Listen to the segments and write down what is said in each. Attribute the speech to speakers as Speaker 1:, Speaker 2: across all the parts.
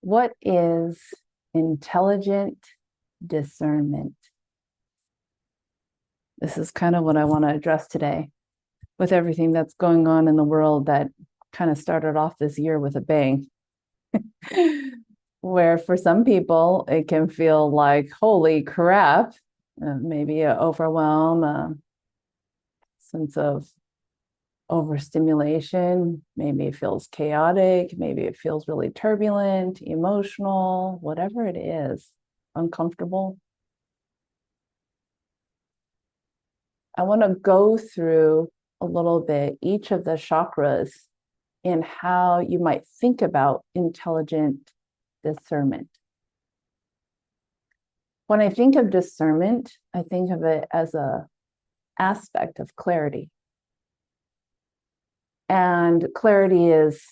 Speaker 1: What is intelligent discernment? This is kind of what I want to address today with everything that's going on in the world that kind of started off this year with a bang. Where for some people, it can feel like, holy crap, maybe an overwhelm, a sense of overstimulation. Maybe it feels chaotic. Maybe it feels really turbulent, emotional, whatever it is, uncomfortable. I want to go through a little bit each of the chakras and how you might think about intelligent discernment. When I think of discernment, I think of it as a aspect of clarity. And clarity is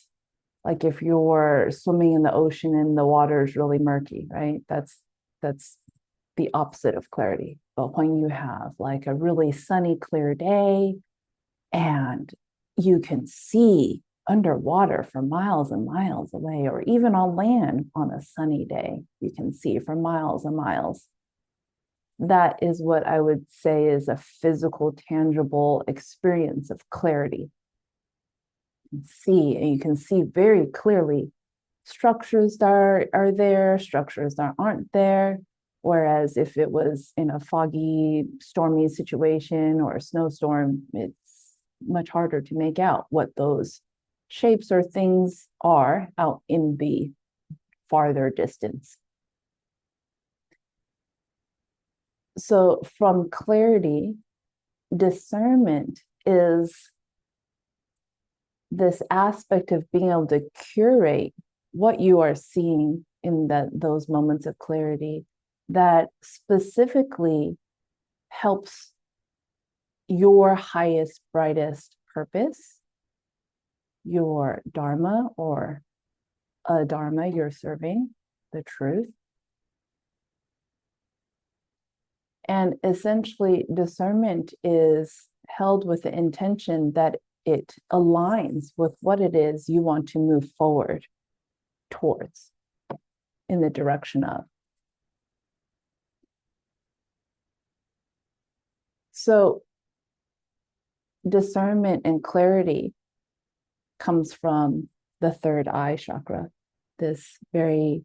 Speaker 1: like if you're swimming in the ocean and the water is really murky, right? That's the opposite of clarity. But when you have like a really sunny, clear day and you can see underwater for miles and miles away, or even on land on a sunny day, you can see for miles and miles. That is what I would say is a physical, tangible experience of clarity. And you can see very clearly structures that are there, structures that aren't there. Whereas if it was in a foggy, stormy situation or a snowstorm, it's much harder to make out what those shapes or things are out in the farther distance. So from clarity, discernment is this aspect of being able to curate what you are seeing in those moments of clarity that specifically helps your highest, brightest purpose, your dharma or a dharma you're serving, the truth. And essentially, discernment is held with the intention that it aligns with what it is you want to move forward towards in the direction of. So, discernment and clarity comes from the third eye chakra, this very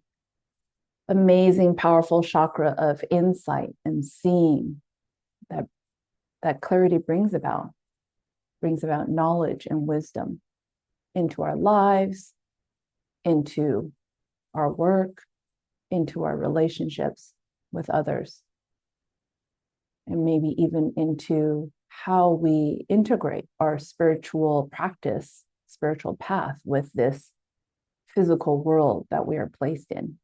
Speaker 1: amazing, powerful chakra of insight and seeing that clarity brings about knowledge and wisdom into our lives, into our work, into our relationships with others, and maybe even into how we integrate our spiritual practice, spiritual path with this physical world that we are placed in.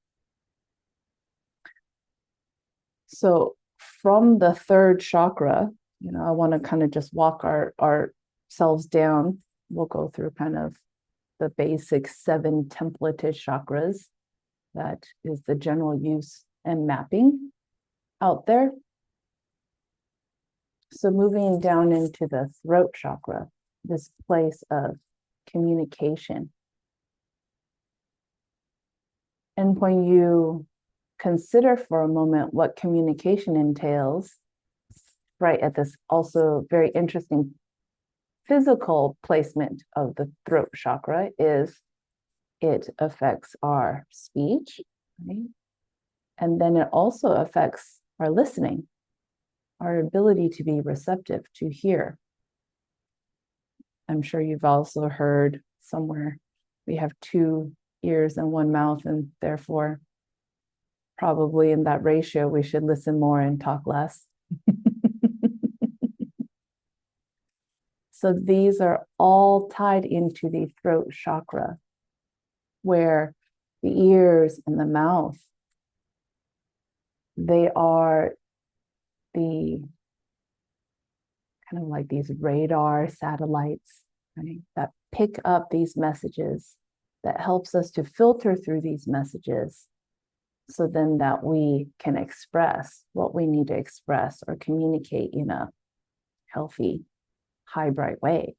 Speaker 1: So from the third chakra, I want to kind of just walk ourselves down. We'll go through kind of the basic 7 templated chakras. That is the general use and mapping out there. So moving down into the throat chakra, this place of communication. And when you consider for a moment what communication entails, right at this also very interesting physical placement of the throat chakra is it affects our speech, right? And then it also affects our listening, our ability to be receptive, to hear. I'm sure you've also heard somewhere we have 2 ears and 1 mouth, and therefore probably in that ratio we should listen more and talk less. So these are all tied into the throat chakra, where the ears and the mouth, they are the kind of like these radar satellites, right, that pick up these messages, that helps us to filter through these messages so then that we can express what we need to express or communicate in a healthy, high, bright way.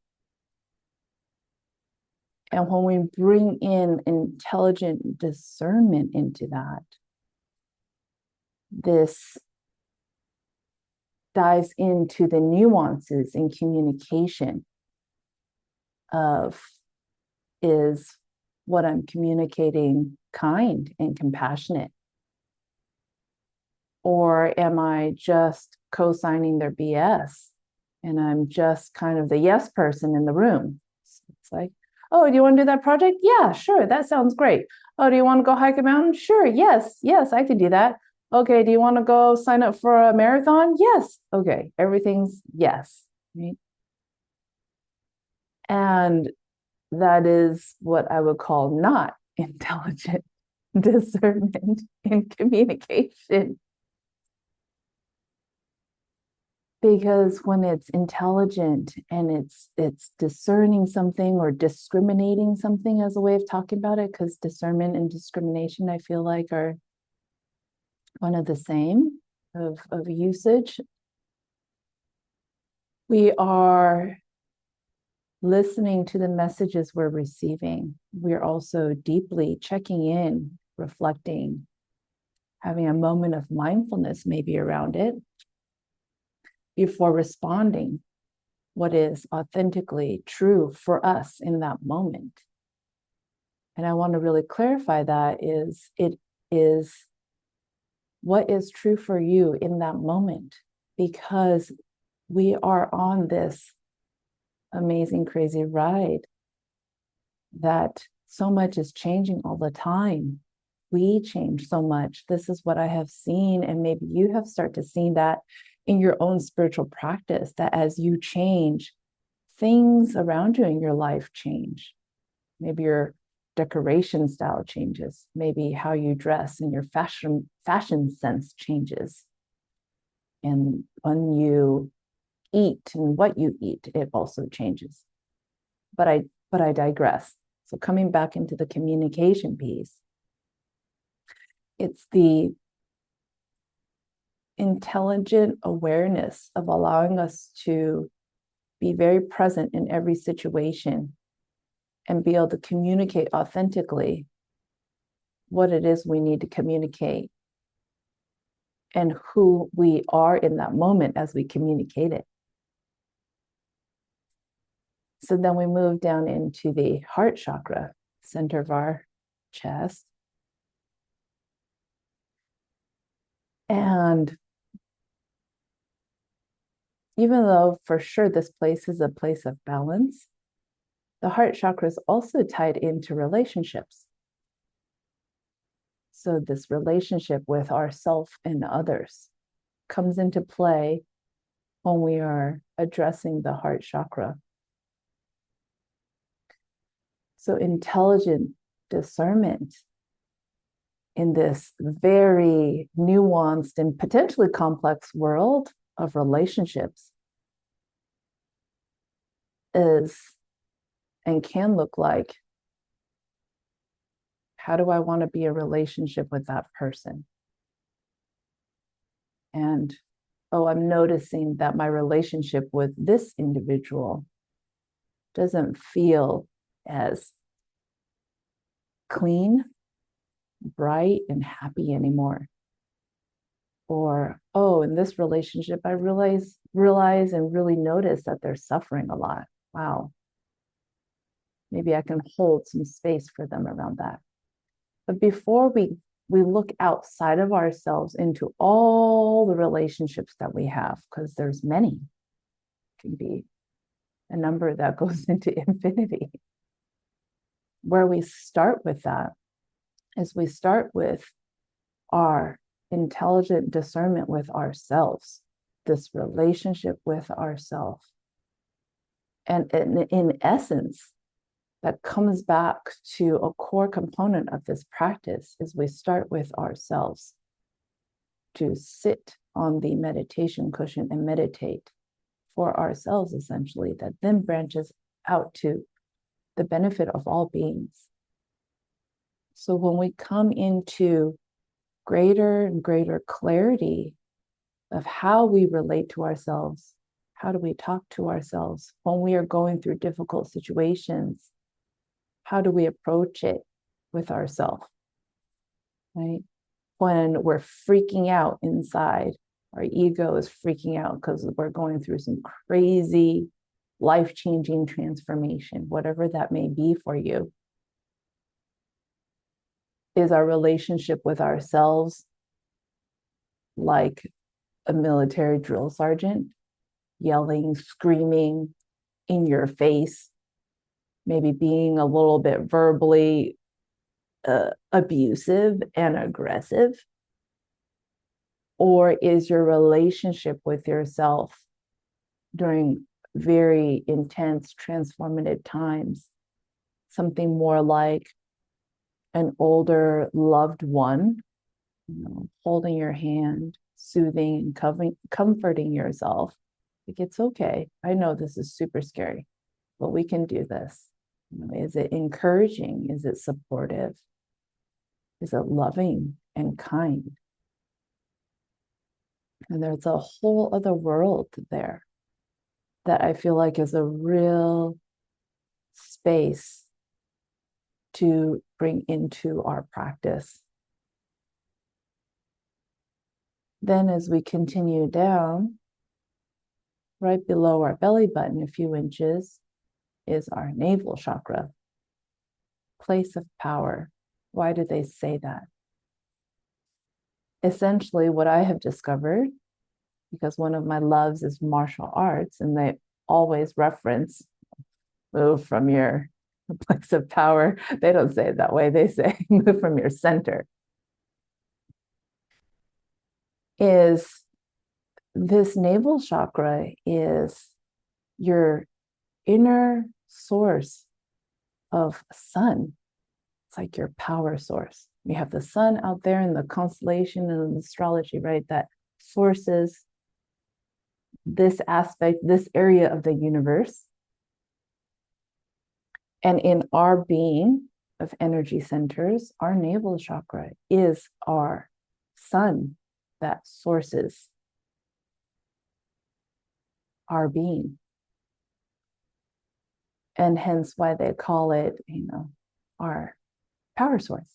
Speaker 1: And when we bring in intelligent discernment into that, this dives into the nuances in communication of, is what I'm communicating kind and compassionate? Or am I just co-signing their BS and I'm just kind of the yes person in the room? So it's like, oh, do you want to do that project? Yeah, sure. That sounds great. Oh, do you want to go hike a mountain? Sure. Yes, I could do that. Okay. Do you want to go sign up for a marathon? Yes. Okay. Everything's yes. Right? And that is what I would call not intelligent discernment in communication. Because when it's intelligent and it's discerning something or discriminating something, as a way of talking about it, because discernment and discrimination, I feel like, are one of the same of usage. We are listening to the messages we're receiving. We're also deeply checking in, reflecting, having a moment of mindfulness maybe around it before responding what is authentically true for us in that moment. And I want to really clarify that it is what is true for you in that moment, because we are on this amazing, crazy ride that so much is changing all the time. We change so much. This is what I have seen, and maybe you have started to see that in your own spiritual practice, that as you change, things around you in your life change. Maybe your decoration style changes. Maybe how you dress and your fashion sense changes. And when you eat and what you eat, it also changes. But I digress. So coming back into the communication piece, it's the intelligent awareness of allowing us to be very present in every situation and be able to communicate authentically what it is we need to communicate and who we are in that moment as we communicate it. So then we move down into the heart chakra, center of our chest. And even though for sure this place is a place of balance, the heart chakra is also tied into relationships. So this relationship with ourself and others comes into play when we are addressing the heart chakra. So intelligent discernment in this very nuanced and potentially complex world of relationships is and can look like, how do I want to be a relationship with that person? And, oh, I'm noticing that my relationship with this individual doesn't feel as clean, bright, and happy anymore. Or, oh, in this relationship, I realize and really notice that they're suffering a lot. Wow. Maybe I can hold some space for them around that. But before we look outside of ourselves into all the relationships that we have, because there's many, it can be a number that goes into infinity. Where we start with that is we start with our intelligent discernment with ourselves, this relationship with ourselves. And in essence, that comes back to a core component of this practice is we start with ourselves, to sit on the meditation cushion and meditate for ourselves, essentially, that then branches out to the benefit of all beings. So when we come into greater and greater clarity of how we relate to ourselves, how do we talk to ourselves when we are going through difficult situations, how do we approach it with ourselves, right? When we're freaking out inside, our ego is freaking out because we're going through some crazy, life-changing transformation, whatever that may be for you. Is our relationship with ourselves like a military drill sergeant, yelling, screaming in your face, maybe being a little bit verbally abusive and aggressive? Or is your relationship with yourself during very intense, transformative times something more like an older loved one, holding your hand, soothing and comforting yourself? Like, it's okay. I know this is super scary, but we can do this. Is it encouraging? Is it supportive? Is it loving and kind? And there's a whole other world there that I feel like is a real space to bring into our practice. Then as we continue down, right below our belly button, a few inches, is our navel chakra, place of power. Why do they say that? Essentially, what I have discovered, because one of my loves is martial arts, and they always reference move from your place of power. They don't say it that way. They say move from your center. Is this navel chakra is your inner source of sun. It's like your power source. You have the sun out there in the constellation and in astrology, right? That sources this aspect, this area of the universe. And in our being of energy centers, our navel chakra is our sun that sources our being. And hence why they call it, our power source.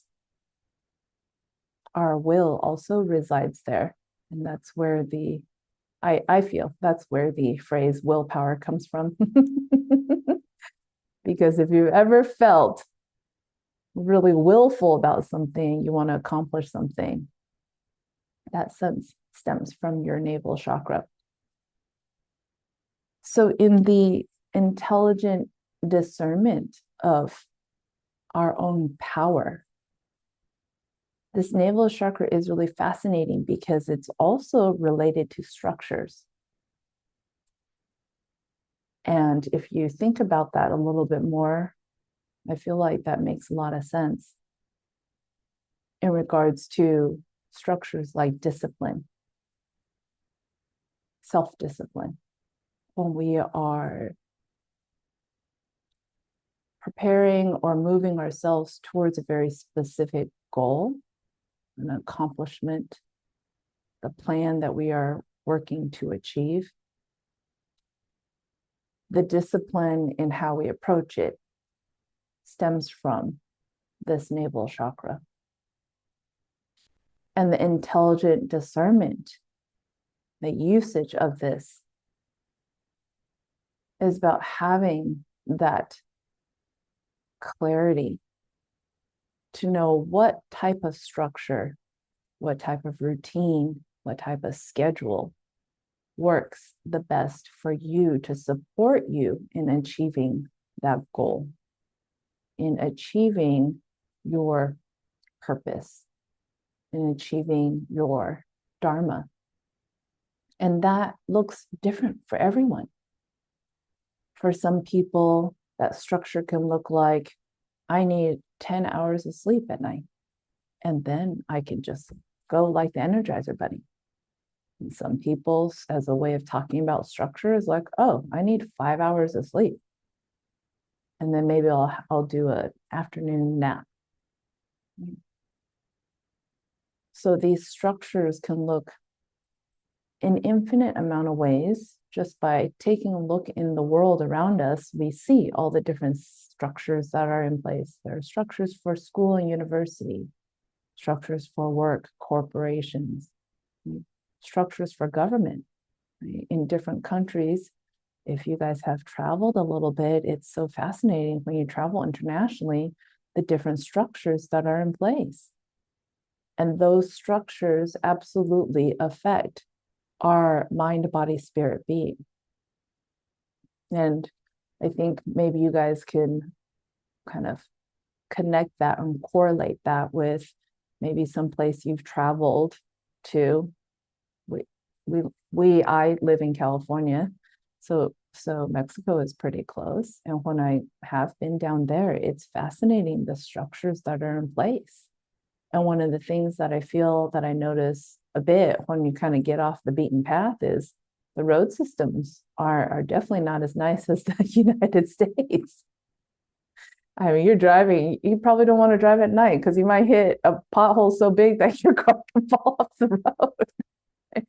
Speaker 1: Our will also resides there. And that's where I feel that's where the phrase willpower comes from. Because if you've ever felt really willful about something, you want to accomplish something, that stems from your navel chakra. So in the intelligent discernment of our own power, this navel chakra is really fascinating because it's also related to structures. And if you think about that a little bit more, I feel like that makes a lot of sense in regards to structures like discipline, self-discipline. When we are preparing or moving ourselves towards a very specific goal, an accomplishment, the plan that we are working to achieve, the discipline in how we approach it stems from this navel chakra. And the intelligent discernment, the usage of this, is about having that clarity to know what type of structure, what type of routine, what type of schedule works the best for you to support you in achieving that goal, in achieving your purpose, in achieving your dharma. And that looks different for everyone. For some people, that structure can look like, I need 10 hours of sleep at night, and then I can just go like the Energizer Bunny. And some people, as a way of talking about structure, is like, oh, I need 5 hours of sleep, and then maybe I'll do an afternoon nap. So these structures can look an infinite amount of ways. Just by taking a look in the world around us, we see all the different structures that are in place. There are structures for school and university, structures for work, corporations, structures for government, right? In different countries. If you guys have traveled a little bit, it's so fascinating when you travel internationally, the different structures that are in place. And those structures absolutely affect our mind, body, spirit being. And I think maybe you guys can kind of connect that and correlate that with maybe some place you've traveled to. I live in California, so Mexico is pretty close. And when I have been down there, it's fascinating the structures that are in place. And one of the things that I feel that I notice a bit when you kind of get off the beaten path is the road systems are definitely not as nice as the United States. I mean, you're driving, you probably don't want to drive at night because you might hit a pothole so big that your car can fall off the road.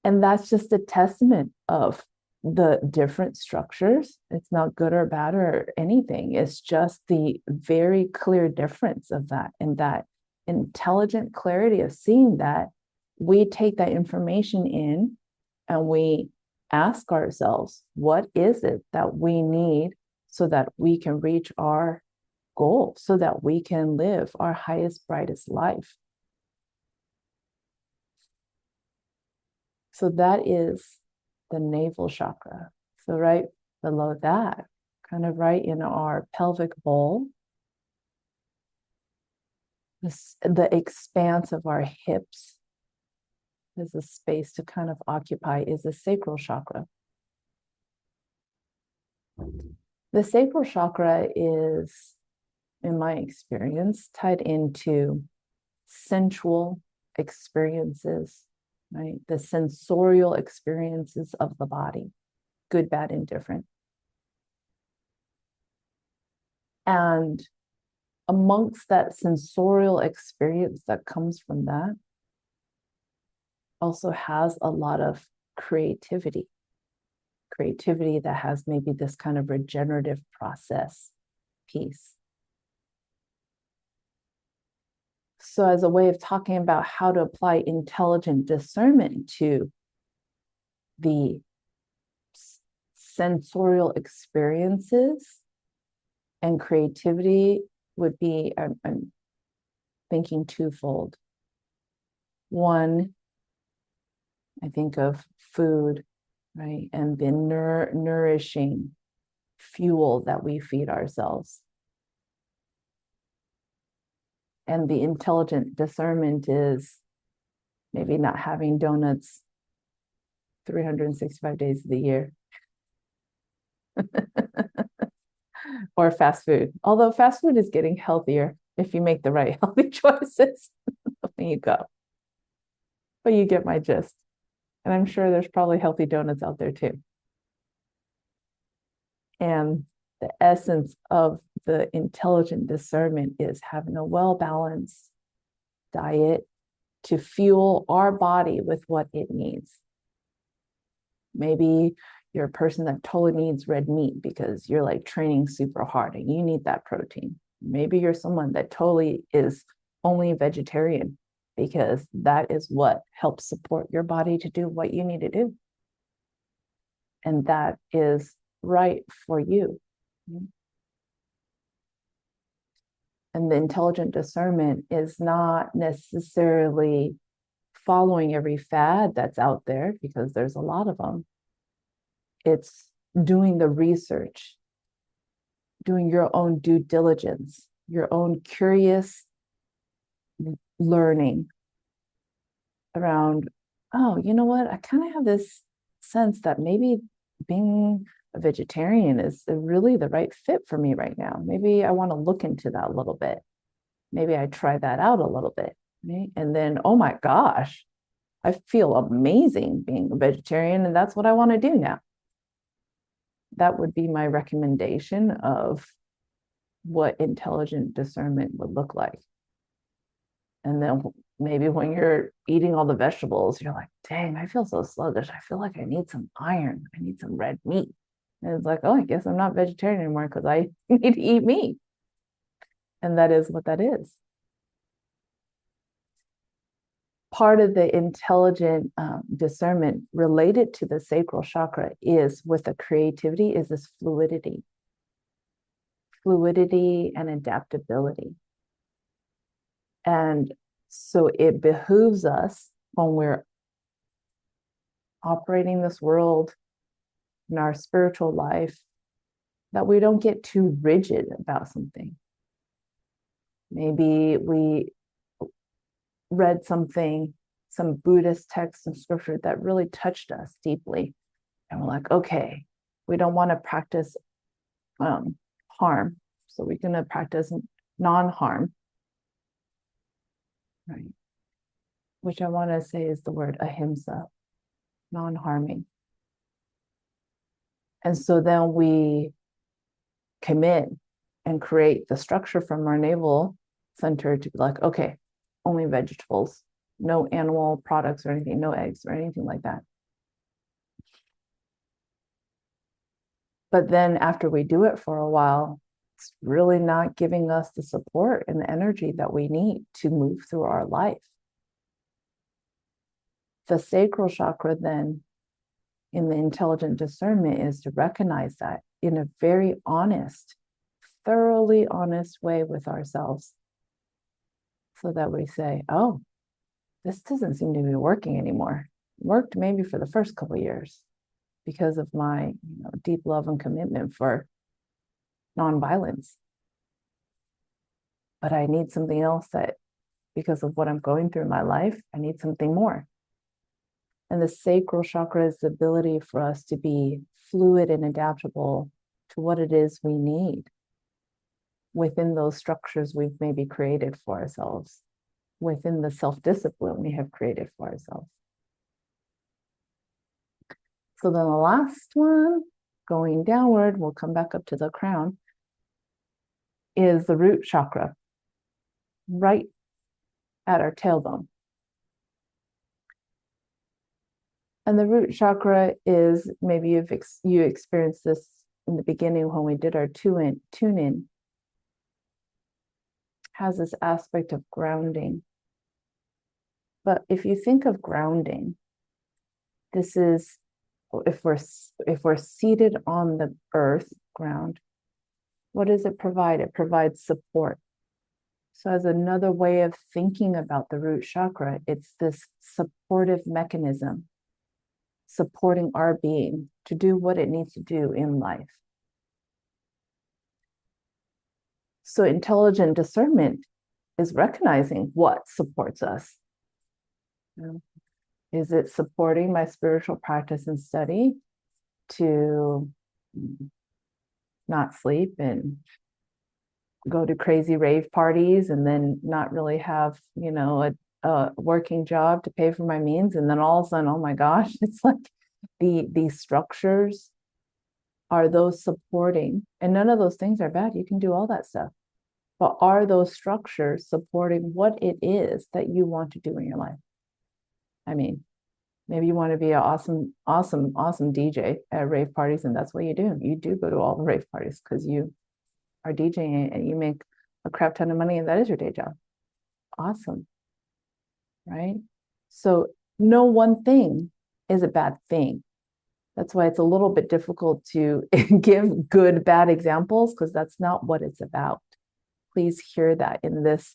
Speaker 1: And that's just a testament of the different structures. It's not good or bad or anything. It's just the very clear difference of that, and that intelligent clarity of seeing that we take that information in and we ask ourselves, what is it that we need so that we can reach our goal, so that we can live our highest, brightest life? So that is the navel chakra. So right below that, kind of right in our pelvic bowl, the expanse of our hips, there's a space to kind of occupy, is the sacral chakra. The sacral chakra is, in my experience, tied into sensual experiences, right? The sensorial experiences of the body, good, bad, indifferent. And amongst that sensorial experience that comes from that also has a lot of creativity that has maybe this kind of regenerative process piece. So as a way of talking about how to apply intelligent discernment to the sensorial experiences and creativity would be, I'm thinking twofold. One, I think of food, right? And the nourishing fuel that we feed ourselves. And the intelligent discernment is maybe not having donuts 365 days of the year. Or fast food. Although fast food is getting healthier if you make the right healthy choices when you go. But you get my gist. And I'm sure there's probably healthy donuts out there too. And the essence of the intelligent discernment is having a well-balanced diet to fuel our body with what it needs. Maybe you're a person that totally needs red meat because you're like training super hard and you need that protein. Maybe you're someone that totally is only vegetarian because that is what helps support your body to do what you need to do. And that is right for you. And the intelligent discernment is not necessarily following every fad that's out there, because there's a lot of them. It's doing the research, doing your own due diligence, your own curious learning around, oh, you know what? I kind of have this sense that maybe being a vegetarian is really the right fit for me right now. Maybe I want to look into that a little bit. Maybe I try that out a little bit. Right? And then, oh my gosh, I feel amazing being a vegetarian, and that's what I want to do now. That would be my recommendation of what intelligent discernment would look like. And then maybe when you're eating all the vegetables, you're like, dang, I feel so sluggish. I feel like I need some iron. I need some red meat. And it's like, oh, I guess I'm not vegetarian anymore because I need to eat meat. And that is what that is. Part of the intelligent discernment related to the sacral chakra is with the creativity is this fluidity and adaptability. And so it behooves us when we're operating this world in our spiritual life that we don't get too rigid about something. Maybe we read something, some Buddhist text and scripture that really touched us deeply. And we're like, okay, we don't want to practice harm. So we're going to practice non-harm, right? Which I want to say is the word ahimsa, non-harming. And so then we commit and create the structure from our navel center to be like, okay, only vegetables, no animal products or anything, no eggs or anything like that. But then after we do it for a while, it's really not giving us the support and the energy that we need to move through our life. The sacral chakra then in the intelligent discernment is to recognize that in a very honest, thoroughly honest way with ourselves. So that we say, oh, this doesn't seem to be working anymore. It worked maybe for the first couple of years because of my deep love and commitment for nonviolence. But I need something else that, because of what I'm going through in my life, I need something more. And the sacral chakra is the ability for us to be fluid and adaptable to what it is we need within those structures we've maybe created for ourselves, within the self-discipline we have created for ourselves. So then the last one, going downward, we'll come back up to the crown, is the root chakra, right at our tailbone. And the root chakra is, maybe you experienced this in the beginning when we did our tune-in, has this aspect of grounding. But if you think of grounding, this is, if we're seated on the earth ground, what does it provide? It provides support. So as another way of thinking about the root chakra, it's this supportive mechanism supporting our being to do what it needs to do in life. So intelligent discernment is recognizing what supports us. Is it supporting my spiritual practice and study to not sleep and go to crazy rave parties and then not really have, a working job to pay for my means? And then all of a sudden, oh my gosh, it's like these structures, are those supporting? And none of those things are bad. You can do all that stuff. But are those structures supporting what it is that you want to do in your life? I mean, maybe you want to be an awesome DJ at rave parties, and that's what you do. You do go to all the rave parties because you are DJing and you make a crap ton of money, and that is your day job. Awesome. Right? So no one thing is a bad thing. That's why it's a little bit difficult to give good, bad examples, because that's not what it's about. Please hear that in this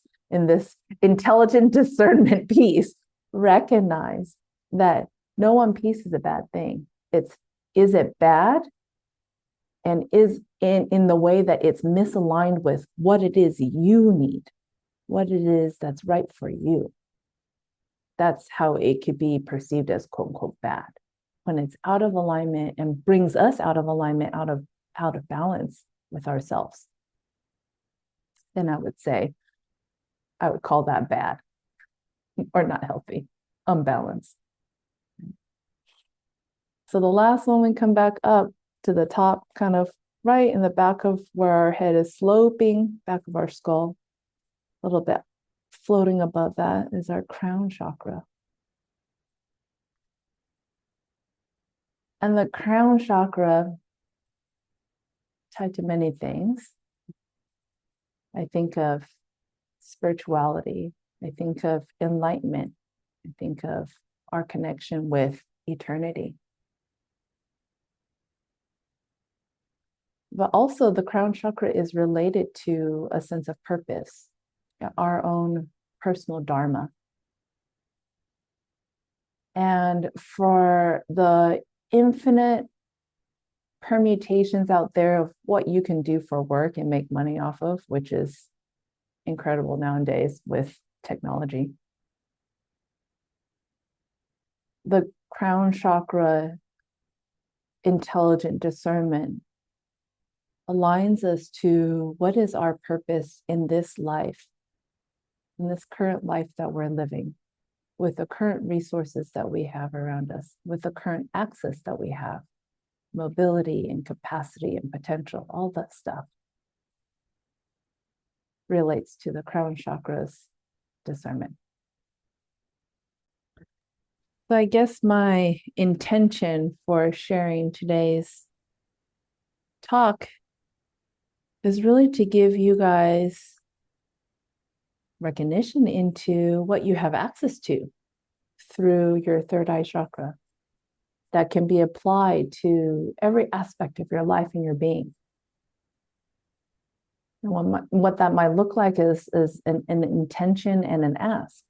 Speaker 1: intelligent discernment piece. Recognize that no one piece is a bad thing. Is it bad? And is in the way that it's misaligned with what it is you need, what it is that's right for you. That's how it could be perceived as quote unquote bad. When it's out of alignment and brings us out of alignment, out of balance with ourselves, then I would call that bad or not healthy, unbalanced. So the last one, we come back up to the top, kind of right in the back of where our head is sloping, back of our skull, a little bit floating above that is our crown chakra. And the crown chakra tied to many things. I think of spirituality. I think of enlightenment. I think of our connection with eternity. But also, the crown chakra is related to a sense of purpose, our own personal dharma. And for the infinite permutations out there of what you can do for work and make money off of, which is incredible nowadays with technology, the crown chakra intelligent discernment aligns us to what is our purpose in this life, in this current life that we're living, with the current resources that we have around us, with the current access that we have, mobility and capacity and potential, all that stuff relates to the crown chakra's discernment. So I guess my intention for sharing today's talk is really to give you guys recognition into what you have access to through your third eye chakra that can be applied to every aspect of your life and your being. And what that might look like is an intention and an ask.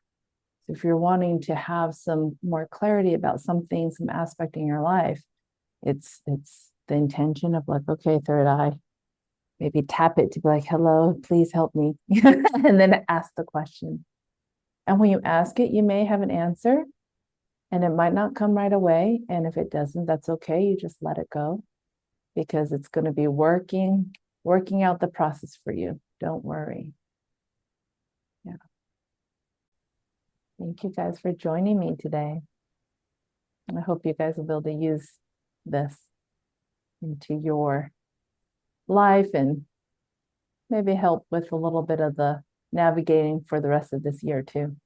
Speaker 1: So if you're wanting to have some more clarity about something, some aspect in your life, it's the intention of like, okay, third eye, maybe tap it to be like, hello, please help me. And then ask the question. And when you ask it, you may have an answer and it might not come right away. And if it doesn't, that's okay. You just let it go because it's going to be working out the process for you. Don't worry. Yeah. Thank you guys for joining me today. I hope you guys will be able to use this into your life and maybe help with a little bit of the navigating for the rest of this year too.